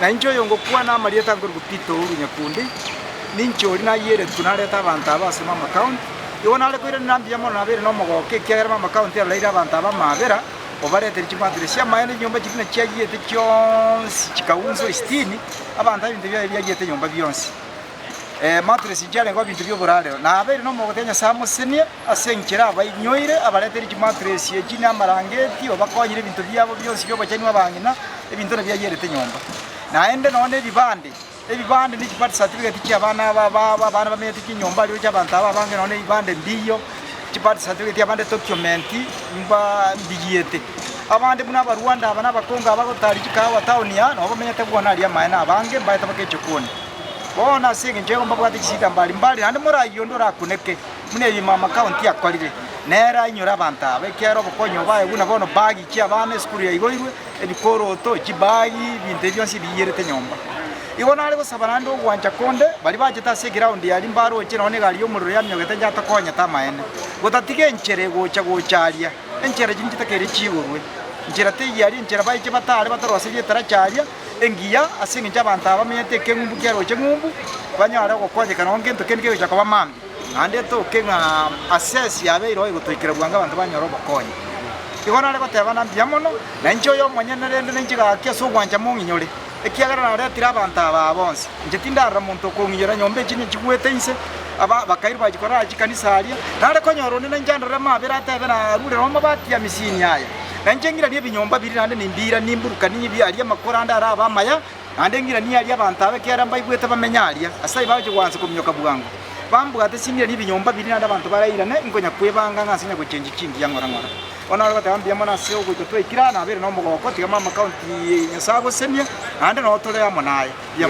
na injo yongo kwa na marieta nguru gupito uru nyakundi ninchori na yere tunareta abantu abase mama account yona ale kwire nambia mono na bere no mogoke kera mama account ya laira abantu abamabera obarete chimandire cia maene nyomba chikina chiagiyete kyonsi chikaunzo 60 abantu abintu byagiyete nyomba byonsi matress njale ngo bintu byo burale na abere no mogotenya samo senia asenkira abayinyoire abarete chimatress yekina amarangeti obakonyire ibintu byabo byonsi byo bachani wabangina ibintu byagiyete nyomba naende none ebibande ni chipati certificate cy'abana bana bamete kinyomba ryo cy'abantu ababange none ibande ndiyo chipati certificate y'abande document mba mbigiyete abande muna baruanda abana bakonga abagotari kikawa town ya no bamenye tabona ali amaena abange mbaye tabakeche kone bona singe njego mbagwate kisita mbali ande murayo ndora kuneke mune mama account yakwalire nera inyura abantu abekero bokonyo baye buna bono bagi cy'abana school ya igoirwe ebikoro to kibagi binte byonsi biyerete nyomba ibona ari gusabana ndo gwanja konde bali bajeta se ground yali mbaro kino ne gali yomuriro yamyogete njata konya tamaene gotatike enchere gocharia enchere jinjita kere chiburwe njira te yali enchere baye batale batarose yetara charia engiya asinge njabanta abamenyete kengumbu kyaro chengumbu banyara gokonye kana ngento kenike cyo kwa mambi ande to kenga access yabe iro igotoikira bwanga abantu banyoro bakonye ibona ari gotebana mbiamono na njo yo mwenyenere njiga kyeso gwanja munginyore ekiagara na retira abantu ababonse njetindara muntu kungiyora nyombe chini chigwete inse aba bakairi bajikora chikanisa alia nare konyoro ne njandara mabera atebera rure no mabati ya misini aya nanjengira ni binyomba biri nande nimbira nimburuka ninyibi ali amakoranda ara abamaya nande ngira ni ali abantu abekera mbayigwete bamenyalia asai baje gwanze kumyoka bwangu bambuga ate singira ni binyomba biri nande abantu barayirane ingonya kwebanga ngasinya gucenje kingi yangora ngora ona rwa tambia mona se ugo to ikirana bere no mugoko tiga mama account nyasago senia ande no tole ya monaye ya